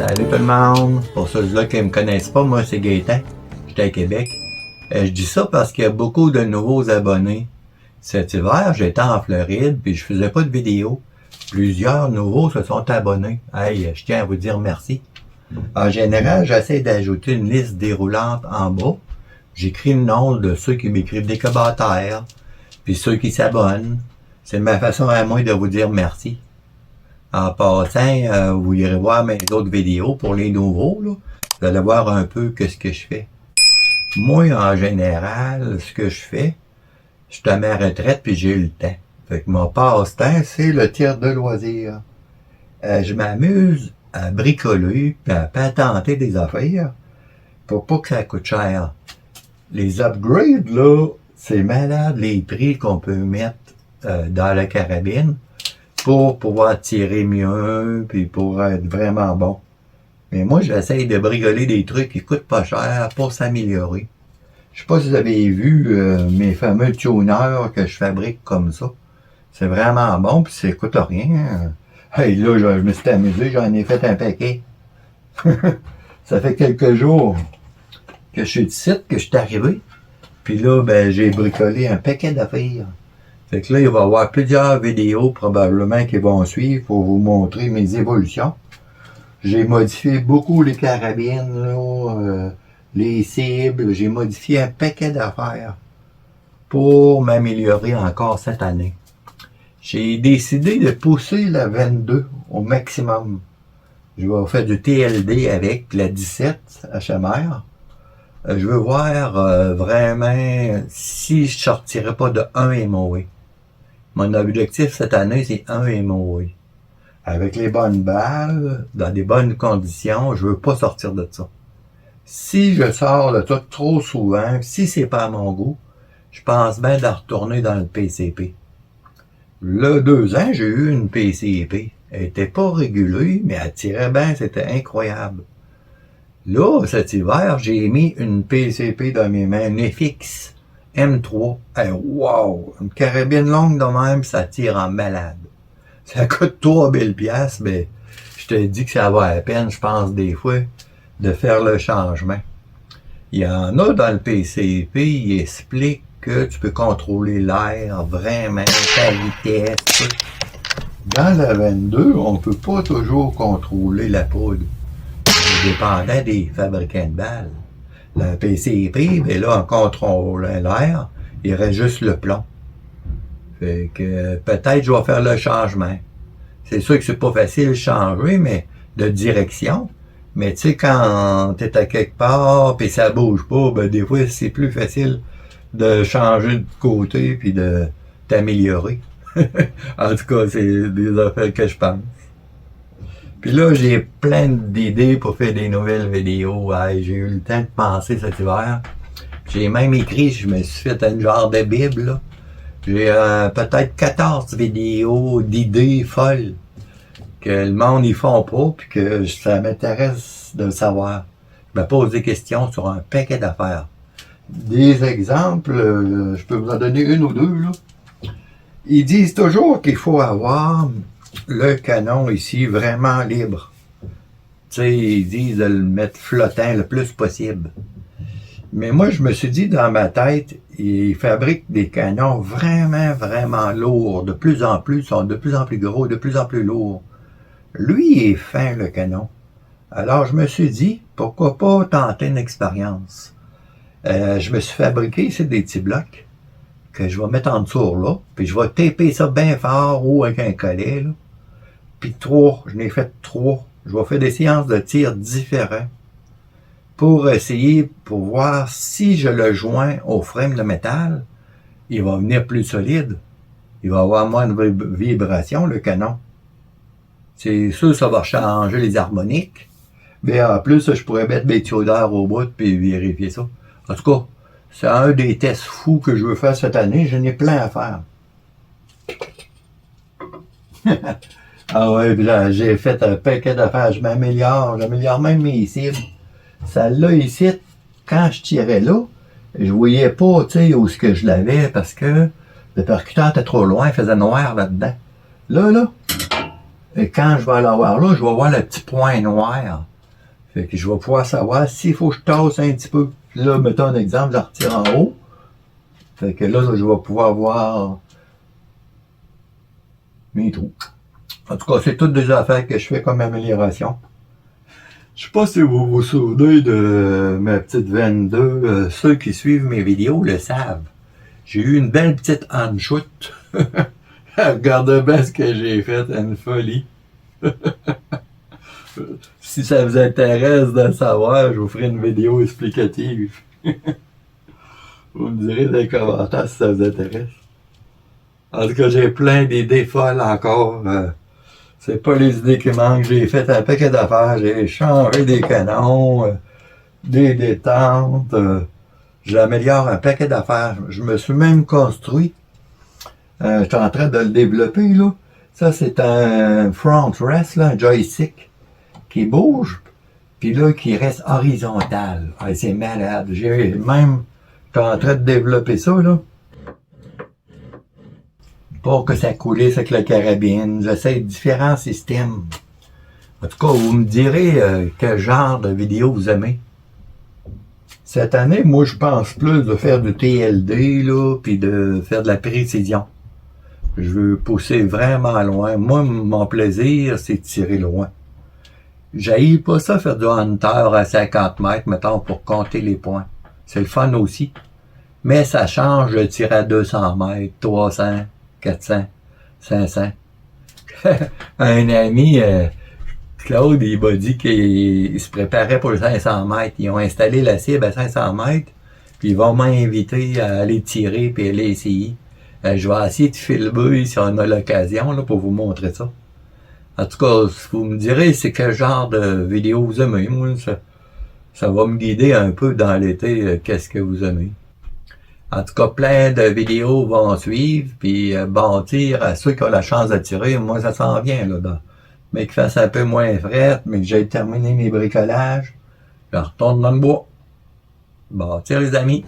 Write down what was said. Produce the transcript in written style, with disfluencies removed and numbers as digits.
Salut tout le monde! Pour ceux-là qui ne me connaissent pas, moi c'est Gaétan. J'étais à Québec. Je dis ça parce qu'il y a beaucoup de nouveaux abonnés. Cet hiver, j'étais en Floride puis je faisais pas de vidéos. Plusieurs nouveaux se sont abonnés. Hey, je tiens à vous dire merci. En général, j'essaie d'ajouter une liste déroulante en bas. J'écris le nom de ceux qui m'écrivent des commentaires, puis ceux qui s'abonnent. C'est ma façon à moi de vous dire merci. En passant, vous irez voir mes autres vidéos pour les nouveaux, là. Vous allez voir un peu qu'est-ce que je fais. Moi, en général, ce que je fais, je suis à ma retraite puis j'ai eu le temps. Fait que mon passe-temps, c'est le tir de loisir. Je m'amuse à bricoler puis à patenter des affaires pour pas que ça coûte cher. Les upgrades, là, c'est malade les prix qu'on peut mettre dans la carabine pour pouvoir tirer mieux puis pour être vraiment bon. Mais moi, j'essaye de bricoler des trucs qui coûtent pas cher pour s'améliorer. Je sais pas si vous avez vu mes fameux tuners que je fabrique comme ça. C'est vraiment bon puis ça coûte rien. Hey, là, je me suis amusé, j'en ai fait un paquet. Ça fait quelques jours que je suis ici, que je suis arrivé. Puis là, ben, j'ai bricolé un paquet d'affaires. Fait que là, il va y avoir plusieurs vidéos probablement qui vont suivre pour vous montrer mes évolutions. J'ai modifié beaucoup les carabines, là, les cibles. J'ai modifié un paquet d'affaires pour m'améliorer encore cette année. J'ai décidé de pousser la 22 au maximum. Je vais faire du TLD avec la 17 HMR. Je veux voir vraiment si je sortirais pas de 1 MOE. Mon objectif cette année, c'est 1 MOE. Avec les bonnes balles, dans des bonnes conditions, je veux pas sortir de ça. Si je sors de ça trop souvent, si c'est pas à mon goût, je pense bien de retourner dans le PCP. Là, 2 ans, j'ai eu une PCP. Elle était pas régulée, mais elle tirait bien, c'était incroyable. Là, cet hiver, j'ai mis une PCP dans mes mains, une FX M3. Hey, wow! Une carabine longue de même, ça tire en malade. Ça coûte 3000 $, mais je te dis que ça va à peine, je pense, des fois, de faire le changement. Il y en a dans le PCP, il explique que tu peux contrôler l'air, vraiment, ta vitesse. Dans la 22, on peut pas toujours contrôler la poudre. Dépendant des fabricants de balles. Le PCP, ben là, en contrôlant l'air, il reste juste le plomb. Fait que peut-être je vais faire le changement. C'est sûr que c'est pas facile de changer, mais de direction. Mais tu sais, quand t'es à quelque part puis ça bouge pas, ben des fois c'est plus facile de changer de côté puis de t'améliorer. En tout cas, c'est des affaires que je pense. Puis là, j'ai plein d'idées pour faire des nouvelles vidéos. Hey, j'ai eu le temps de penser cet hiver. J'ai même écrit, je me suis fait un genre de bible, là. J'ai peut-être 14 vidéos d'idées folles que le monde n'y font pas, puis que ça m'intéresse de le savoir. Je me pose des questions sur un paquet d'affaires. Des exemples, je peux vous en donner une ou deux, là. Ils disent toujours qu'il faut avoir le canon ici vraiment libre. Tu sais, ils disent de le mettre flottant le plus possible. Mais moi, je me suis dit dans ma tête, ils fabriquent des canons vraiment, vraiment lourds. De plus en plus, sont de plus en plus gros, de plus en plus lourds. Lui, il est fin, le canon. Alors, je me suis dit, pourquoi pas tenter une expérience. Je me suis fabriqué ici des petits blocs que je vais mettre en dessous là, puis je vais taper ça bien fort ou avec un collet, là. Puis 3, je n'ai fait 3. Je vais faire des séances de tir différents pour essayer, pour voir si je le joins au frame de métal, il va venir plus solide. Il va avoir moins de vibration, le canon. C'est sûr, ça va changer les harmoniques. Mais en plus, je pourrais mettre mes tuyaux d'air au bout puis vérifier ça. En tout cas, c'est un des tests fous que je veux faire cette année. J'en ai plein à faire. Ah ouais, puis là, j'ai fait un paquet d'affaires. Je m'améliore. J'améliore même mes cibles. Celle-là ici, quand je tirais là, je voyais pas, tu sais, où est-ce que je l'avais parce que le percuteur était trop loin. Il faisait noir là-dedans. Là, et quand je vais l'avoir là, je vais voir le petit point noir. Fait que je vais pouvoir savoir s'il faut que je tasse un petit peu. Là, mettons un exemple, je la retire en haut. Fait que là, je vais pouvoir voir mes trous. En tout cas, c'est toutes des affaires que je fais comme amélioration. Je sais pas si vous vous souvenez de ma petite 22. Ceux qui suivent mes vidéos le savent. J'ai eu une belle petite hanchoute. Regardez bien ce que j'ai fait, une folie. Si ça vous intéresse de savoir, je vous ferai une vidéo explicative. Vous me direz dans les commentaires si ça vous intéresse. En tout cas, j'ai plein d'idées folles encore. C'est pas les idées qui manquent. J'ai fait un paquet d'affaires. J'ai changé des canons, des détentes. J'améliore un paquet d'affaires. Je me suis même construit. Je suis en train de le développer, là. Ça, c'est un front rest, là, un joystick qui bouge, puis là, qui reste horizontal. Ah, c'est malade. Je suis en train de développer ça, là. Pour que ça coulisse avec la carabine. J'essaie différents systèmes. En tout cas, vous me direz quel genre de vidéo vous aimez. Cette année, moi, je pense plus de faire du TLD, là, puis de faire de la précision. Je veux pousser vraiment loin. Moi, mon plaisir, c'est de tirer loin. J'haïs pas ça faire du hunter à 50 mètres, mettons, pour compter les points. C'est le fun aussi. Mais ça change de tirer à 200 mètres, 300, 400, 500. Un ami, Claude, il m'a dit qu'il se préparait pour les 500 mètres. Ils ont installé la cible à 500 mètres, puis ils vont m'inviter à aller tirer puis aller essayer. Je vais essayer de filmer si on a l'occasion là, pour vous montrer ça. En tout cas, vous me direz c'est quel genre de vidéo vous aimez. Moi, ça va me guider un peu dans l'été, qu'est-ce que vous aimez. En tout cas, plein de vidéos vont suivre, puis bâtir à ceux qui ont la chance de tirer. Moi, ça s'en vient là-dedans. Mais qu'il fasse un peu moins fret, mais que j'ai terminé mes bricolages, je retourne dans le bois. Bâtir les amis.